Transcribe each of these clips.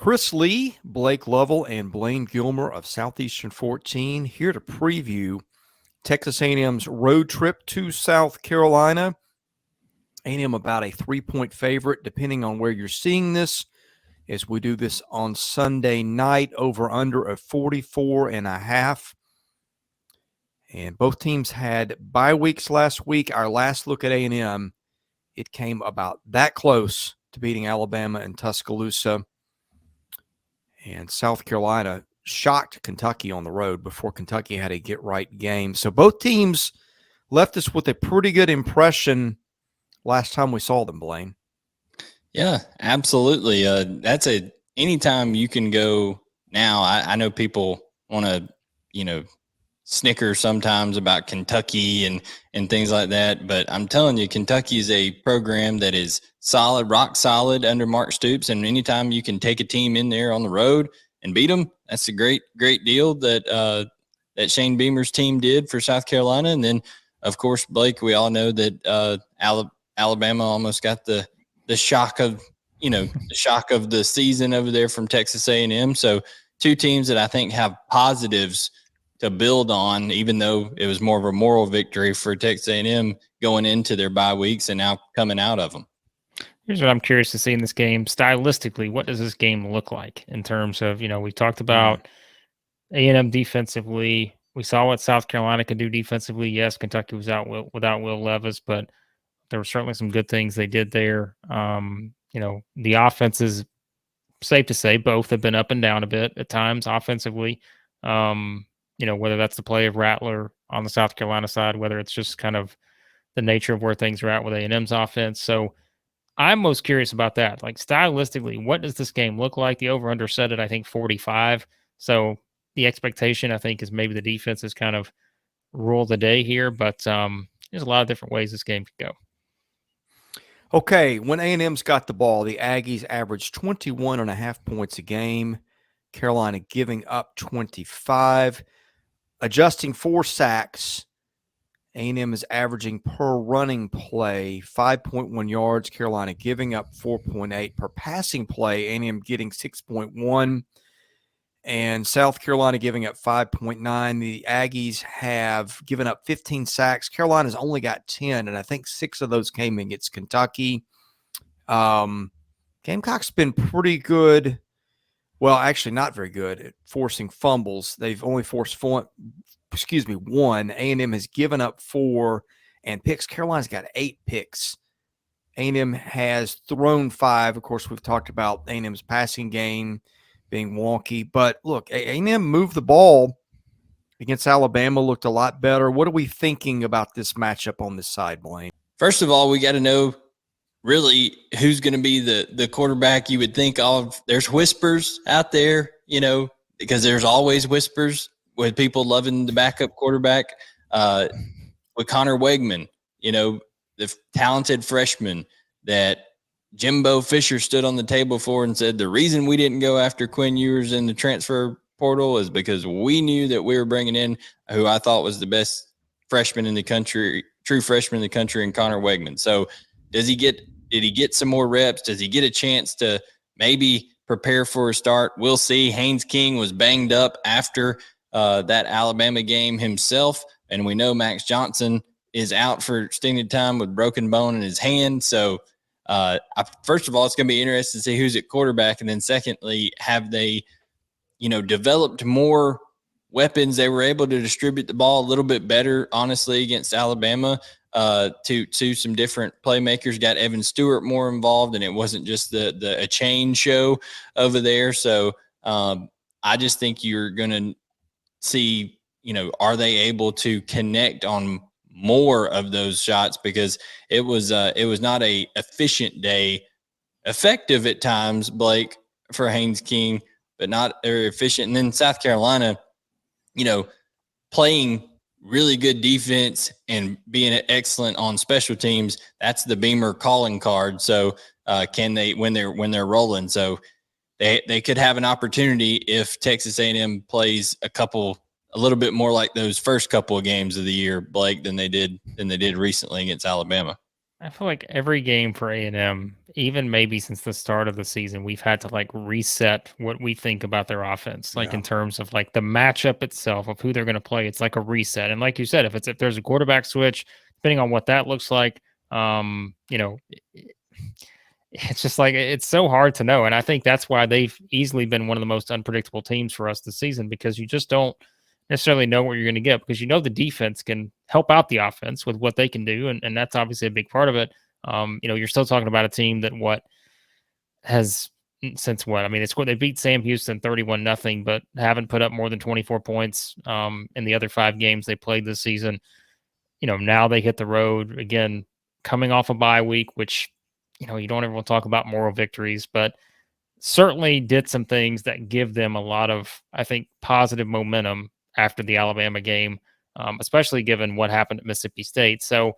Chris Lee, Blake Lovell, and Blayne Gilmer of Southeastern 14 here to preview Texas A&M's road trip to South Carolina. A&M about a 3-point favorite, depending on where you're seeing this, as we do this on Sunday night, over under of 44.5. And both teams had bye weeks last week. Our last look at A&M, it came about that close to beating Alabama and Tuscaloosa. And South Carolina shocked Kentucky on the road before Kentucky had a get-right game. So both teams left us with a pretty good impression last time we saw them, Blayne. Yeah, absolutely. Anytime you can go now. I know people want to, snicker sometimes about Kentucky and things like that, but I'm telling you, Kentucky is a program that is solid, rock solid under Mark Stoops, and anytime you can take a team in there on the road and beat them, that's a great deal that Shane Beamer's team did for South Carolina. And then, of course, Blake, we all know that Alabama almost got the shock of the season over there from Texas A&M. So two teams that I think have positives to build on, even though it was more of a moral victory for Texas A&M going into their bye weeks and now coming out of them. Here's what I'm curious to see in this game. Stylistically, what does this game look like in terms of, we talked about A&M defensively. We saw what South Carolina could do defensively. Yes, Kentucky was without Will Levis, but there were certainly some good things they did there. The offenses, safe to say, both have been up and down a bit at times offensively. Whether that's the play of Rattler on the South Carolina side, whether it's just kind of the nature of where things are at with A&M's offense. So I'm most curious about that. Like, stylistically, what does this game look like? The over-under set at, I think, 45. So the expectation, I think, is maybe the defense is kind of rule the day here, but there's a lot of different ways this game could go. Okay, when A&M's got the ball, the Aggies averaged 21.5 points a game. Carolina giving up 25. Adjusting for sacks, A&M is averaging per running play 5.1 yards. Carolina giving up 4.8 per passing play. A&M getting 6.1. And South Carolina giving up 5.9. The Aggies have given up 15 sacks. Carolina's only got 10, and I think 6 of those came against Kentucky. Gamecocks been pretty good. Well, actually not very good at forcing fumbles. They've only forced one. A&M has given up 4 and picks. Carolina's got 8 picks. A&M has thrown 5. Of course, we've talked about A&M's passing game being wonky. But look, A&M moved the ball against Alabama, looked a lot better. What are we thinking about this matchup on this side, Blayne? First of all, we got to know really who's going to be the quarterback. You would think there's whispers out there, because there's always whispers with people loving the backup quarterback. With Connor Weigman, the talented freshman that Jimbo Fisher stood on the table for and said, the reason we didn't go after Quinn Ewers in the transfer portal is because we knew that we were bringing in who I thought was the best freshman in the country, true freshman in the country, in Connor Weigman. So did he get some more reps? Does he get a chance to maybe prepare for a start? We'll see. Haynes King was banged up after that Alabama game himself, and we know Max Johnson is out for extended time with broken bone in his hand. So first of all, it's going to be interesting to see who's at quarterback, and then secondly, have they developed more weapons? They were able to distribute the ball a little bit better, honestly, against Alabama. To some different playmakers, got Evan Stewart more involved, and it wasn't just a chain show over there. So I just think you're going to see, are they able to connect on more of those shots, because it was not a efficient day, effective at times, Blake, for Haynes King, but not very efficient. And then South Carolina, playing really good defense and being excellent on special teams. That's the Beamer calling card. So can they, when they're rolling? So they could have an opportunity if Texas A&M plays a little bit more like those first couple of games of the year, Blake, than they did recently against Alabama. I feel like every game for A&M, even maybe since the start of the season, we've had to like reset what we think about their offense, like Yeah. in terms of like the matchup itself of who they're going to play. It's like a reset. And like you said, if there's a quarterback switch, depending on what that looks like, it's just like it's so hard to know. And I think that's why they've easily been one of the most unpredictable teams for us this season, because you just don't necessarily know what you're going to get, because the defense can help out the offense with what they can do, and that's obviously a big part of it. You're still talking about a team that has since what? I mean, they beat Sam Houston 31-0, but haven't put up more than 24 points in the other 5 games they played this season. Now they hit the road again, coming off a bye week, which you don't ever want to talk about moral victories, but certainly did some things that give them a lot of, I think, positive momentum after the Alabama game, especially given what happened at Mississippi State. So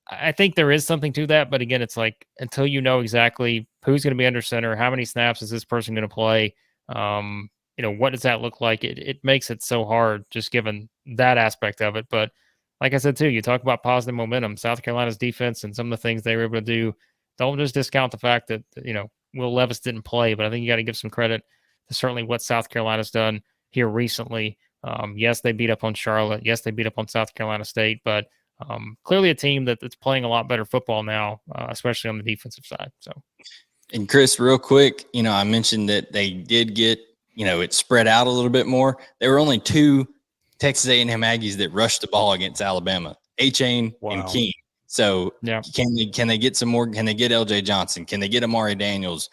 I think there is something to that. But again, it's like until you know exactly who's going to be under center, how many snaps is this person going to play, what does that look like? It makes it so hard just given that aspect of it. But like I said, too, you talk about positive momentum. South Carolina's defense and some of the things they were able to do. Don't just discount the fact that, Will Levis didn't play, but I think you got to give some credit to certainly what South Carolina's done here recently. Yes, they beat up on Charlotte. Yes, they beat up on South Carolina State, but clearly a team that's playing a lot better football now, especially on the defensive side. So, and Chris, real quick, I mentioned that they did get, it spread out a little bit more. There were only 2 Texas A&M Aggies that rushed the ball against Alabama, A-Chain and King. So yeah, can they get some more? Can they get LJ Johnson? Can they get Amari Daniels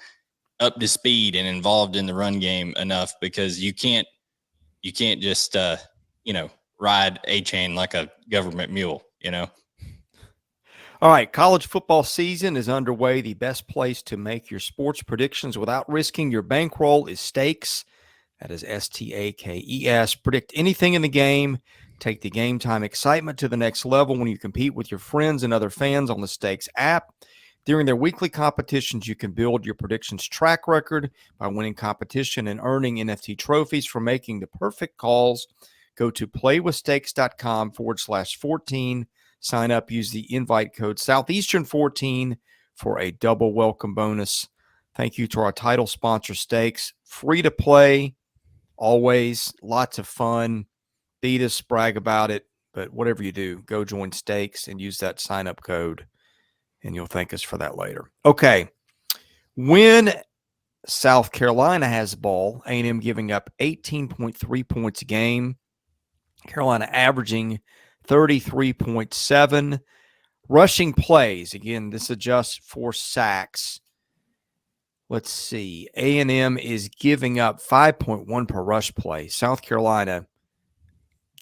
up to speed and involved in the run game enough? Because you can't just ride A-Chain like a government mule. All right, college football season is underway. The best place to make your sports predictions without risking your bankroll is Stakes. That is Stakes. Predict anything in the game. Take the game time excitement to the next level when you compete with your friends and other fans on the Stakes app. During their weekly competitions, you can build your predictions track record by winning competition and earning NFT trophies for making the perfect calls. Go to playwithstakes.com/14. Sign up, use the invite code Southeastern14 for a double welcome bonus. Thank you to our title sponsor, Stakes. Free to play, always, lots of fun. Beat us, brag about it, but whatever you do, go join Stakes and use that sign-up code, and you'll thank us for that later. Okay, when South Carolina has the ball, A&M giving up 18.3 points a game, Carolina averaging 33.7. Rushing plays, again, this adjusts for sacks. Let's see, A&M is giving up 5.1 per rush play. South Carolina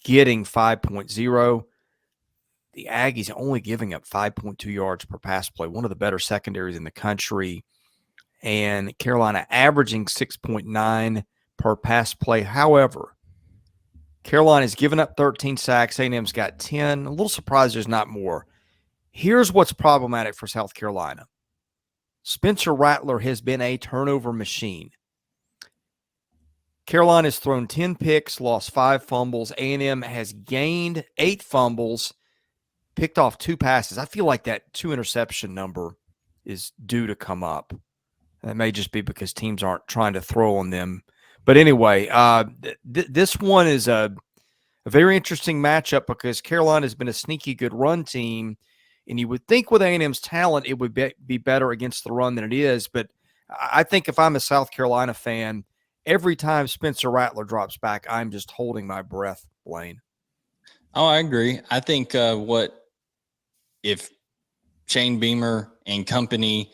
getting 5.0. The Aggies only giving up 5.2 yards per pass play, one of the better secondaries in the country. And Carolina averaging 6.9 per pass play. However, Carolina's given up 13 sacks. A&M's got 10. A little surprised there's not more. Here's what's problematic for South Carolina. Spencer Rattler has been a turnover machine. Carolina's thrown 10 picks, lost 5 fumbles. A&M has gained 8 fumbles, picked off 2 passes. I feel like that 2 interception number is due to come up. That may just be because teams aren't trying to throw on them. But anyway, this one is a very interesting matchup because Carolina has been a sneaky good run team, and you would think with A&M's talent it would be better against the run than it is. But I think if I'm a South Carolina fan, every time Spencer Rattler drops back, I'm just holding my breath, Blayne. Oh, I agree. I think if Shane Beamer and company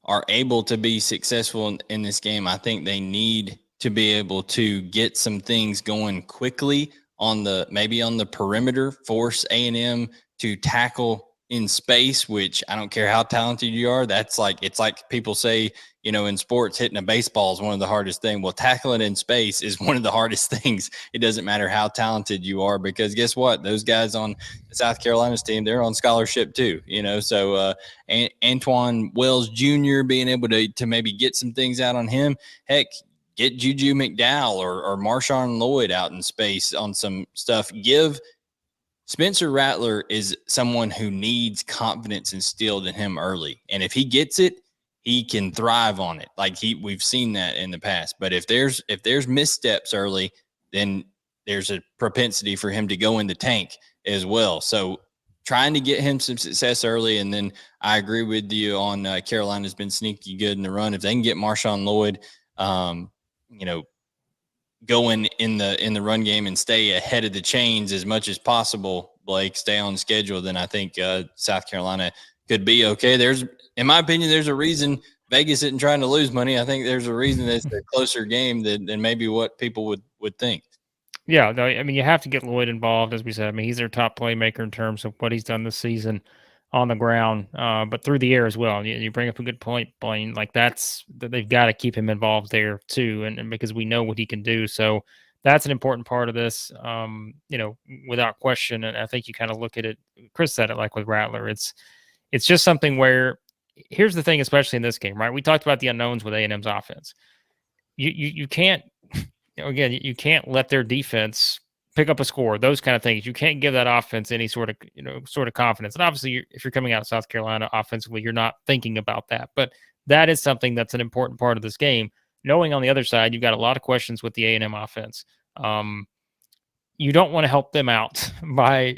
are able to be successful in this game, I think they need to be able to get some things going quickly maybe on the perimeter, force A&M to tackle in space, which I don't care how talented you are. It's like people say, in sports, hitting a baseball is one of the hardest things. Well, tackling in space is one of the hardest things. It doesn't matter how talented you are, because guess what? Those guys on South Carolina's team, they're on scholarship too, So Antoine Wells Jr. being able to maybe get some things out on him. Heck, get Juju McDowell or Marshawn Lloyd out in space on some stuff. Give Spencer Rattler is someone who needs confidence instilled in him early. And if he gets it, he can thrive on it. Like we've seen that in the past. But if there's missteps early, then there's a propensity for him to go in the tank as well. So trying to get him some success early. And then I agree with you on Carolina's been sneaky good in the run. If they can get Marshawn Lloyd, going in the run game and stay ahead of the chains as much as possible, Blake, stay on schedule, then I think South Carolina could be okay. In my opinion, there's a reason Vegas isn't trying to lose money. I think there's a reason that it's a closer game than maybe what people would think. Yeah, no, I mean, you have to get Lloyd involved, as we said. I mean, he's their top playmaker in terms of what he's done this season on the ground, but through the air as well. You bring up a good point, Blayne. Like they've got to keep him involved there too, and because we know what he can do. So that's an important part of this, without question. And I think you kind of look at it. Chris said it like with Rattler. It's just something where here's the thing, especially in this game, right? We talked about the unknowns with A&M's offense. You can't. Again, you can't let their defense pick up a score, those kind of things. You can't give that offense any sort of confidence. And obviously, if you're coming out of South Carolina offensively, you're not thinking about that. But that is something that's an important part of this game. Knowing on the other side, you've got a lot of questions with the A&M offense. You don't want to help them out by,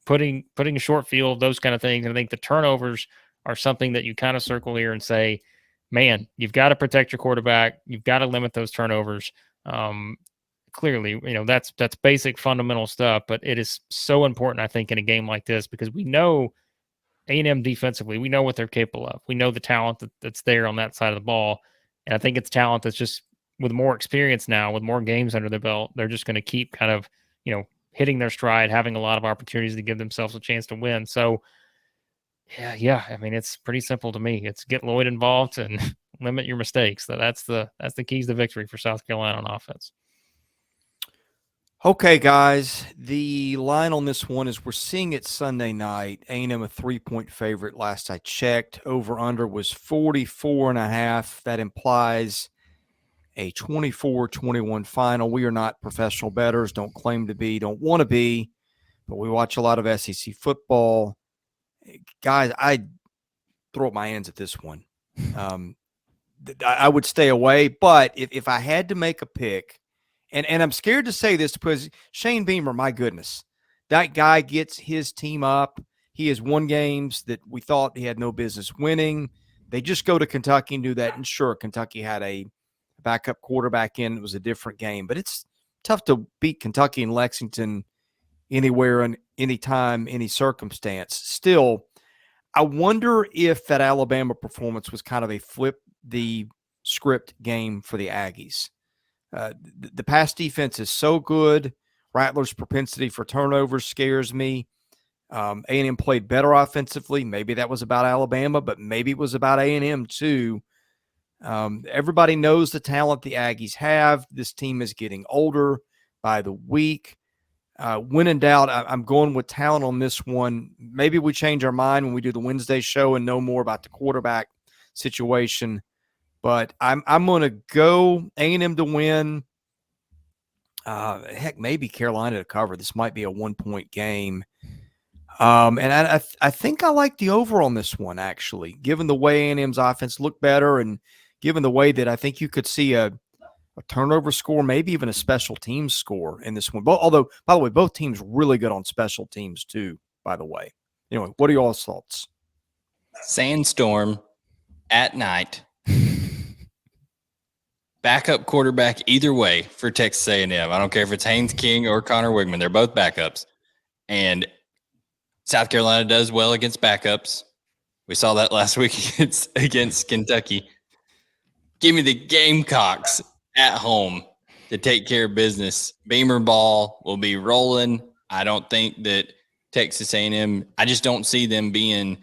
putting a short field, those kind of things. And I think the turnovers are something that you kind of circle here and say, man, you've got to protect your quarterback. You've got to limit those turnovers. Clearly, that's basic fundamental stuff, but it is so important, I think, in a game like this, because we know A&M defensively, we know what they're capable of. We know the talent that's there on that side of the ball. And I think it's talent that's just with more experience now, with more games under their belt, they're just going to keep kind of, hitting their stride, having a lot of opportunities to give themselves a chance to win. So yeah. I mean, it's pretty simple to me. It's get Lloyd involved and limit your mistakes. That's the keys to victory for South Carolina on offense. Okay, guys, the line on this one is we're seeing it Sunday night. A&M a 3-point favorite last I checked. Over-under was 44.5. That implies a 24-21 final. We are not professional bettors, don't claim to be, don't want to be, but we watch a lot of SEC football. Guys, I'd throw up my hands at this one. I would stay away, but if I had to make a pick, and I'm scared to say this because Shane Beamer, my goodness, that guy gets his team up. He has won games that we thought he had no business winning. They just go to Kentucky and do that. And sure, Kentucky had a backup quarterback in. It was a different game, but it's tough to beat Kentucky and Lexington anywhere and anytime, any circumstance. Still, I wonder if that Alabama performance was kind of a flip the script game for the Aggies. The pass defense is so good. Rattler's propensity for turnovers scares me. A&M played better offensively. Maybe that was about Alabama, but maybe it was about A&M too. Everybody knows the talent the Aggies have. This team is getting older by the week. When in doubt, I'm going with talent on this one. Maybe we change our mind when we do the Wednesday show and know more about the quarterback situation. But I'm going to go A&M to win. Heck, maybe Carolina to cover. This might be a 1-point game. And I think I like the over on this one, actually, given the way A&M's offense looked better and given the way that I think you could see a turnover score, maybe even a special teams score in this one. Although, by the way, both teams really good on special teams too, by the way. Anyway, what are y'all's thoughts? Sandstorm at night. Backup quarterback either way for Texas A&M. I don't care if it's Haynes King or Connor Weigman. They're both backups. And South Carolina does well against backups. We saw that last week against Kentucky. Give me the Gamecocks at home to take care of business. Beamer ball will be rolling. I don't think that Texas A&M, I just don't see them being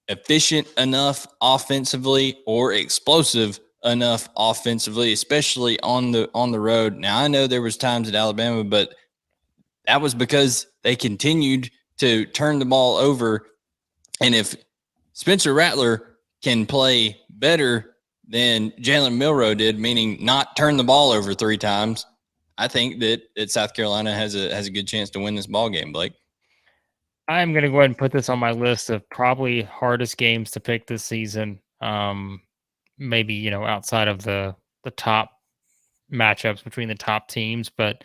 efficient enough offensively or explosive enough offensively, especially on the road. Now, I know there was times at Alabama, but that was because they continued to turn the ball over. And if Spencer Rattler can play better than Jalen Milroe did, meaning not turn the ball over 3 times, I think that South Carolina has a good chance to win this ball game, Blake. I'm going to go ahead and put this on my list of probably hardest games to pick this season. Maybe, outside of the top matchups between the top teams, but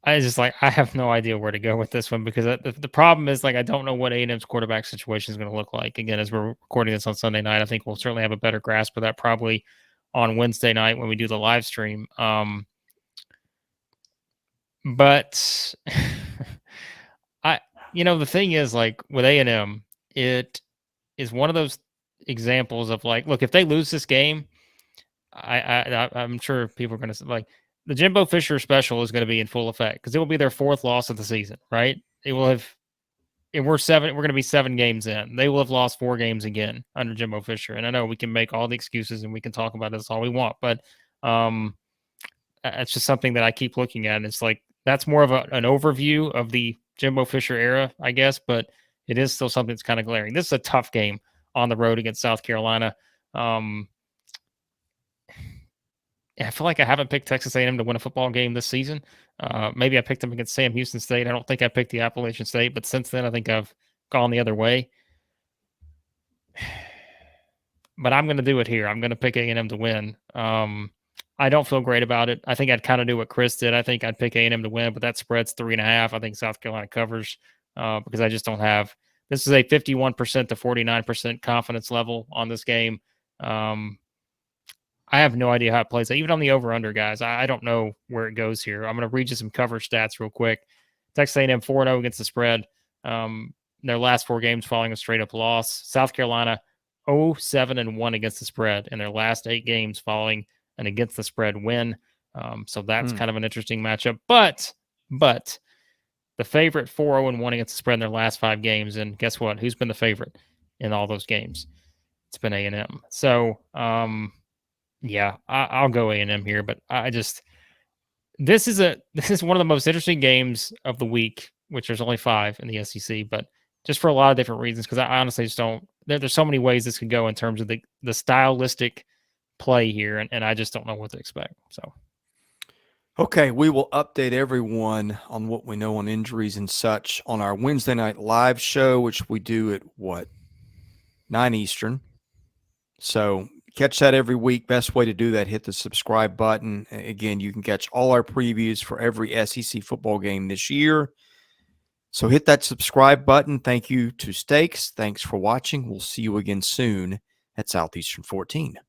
I have no idea where to go with this one because the problem is I don't know what A&M's quarterback situation is going to look like. Again, as we're recording this on Sunday night, I think we'll certainly have a better grasp of that probably on Wednesday night when we do the live stream. But the thing is with A&M, it is one of those examples of look, if they lose this game, I'm sure people are going to the Jimbo Fisher special is going to be in full effect because it will be their 4th loss of the season, right? It will have, and we're going to be 7 games in. They will have lost 4 games again under Jimbo Fisher. And I know we can make all the excuses and we can talk about this all we want, but it's just something that I keep looking at. And it's that's more of an overview of the Jimbo Fisher era, I guess, but it is still something that's kind of glaring. This is a tough game on the road against South Carolina. I feel like I haven't picked Texas A&M to win a football game this season. Maybe I picked them against Sam Houston State. I don't think I picked the Appalachian State, but since then I think I've gone the other way. But I'm going to do it here. I'm going to pick A&M to win. I don't feel great about it. I think I'd kind of do what Chris did. I think I'd pick A&M to win, but that spread's 3.5. I think South Carolina covers because I just don't have. This is a 51% to 49% confidence level on this game. I have no idea how it plays. Even on the over-under, guys, I don't know where it goes here. I'm going to read you some cover stats real quick. Texas A&M 4-0 against the spread. Their last 4 games following a straight-up loss. South Carolina 0-7-1 against the spread in their last 8 games following an against the spread win. So that's kind of an interesting matchup. But the favorite 4-0-1 against the spread in their last 5 games. And guess what? Who's been the favorite in all those games? It's been A&M. So, yeah, I'll go A&M here, but this is one of the most interesting games of the week, which there's only 5 in the SEC, but just for a lot of different reasons, because I honestly just don't. There's so many ways this could go in terms of the stylistic play here, and I just don't know what to expect. So, okay, we will update everyone on what we know on injuries and such on our Wednesday night live show, which we do at 9 Eastern. So catch that every week. Best way to do that, hit the subscribe button. Again, you can catch all our previews for every SEC football game this year. So hit that subscribe button. Thank you to Stakes. Thanks for watching. We'll see you again soon at Southeastern 14.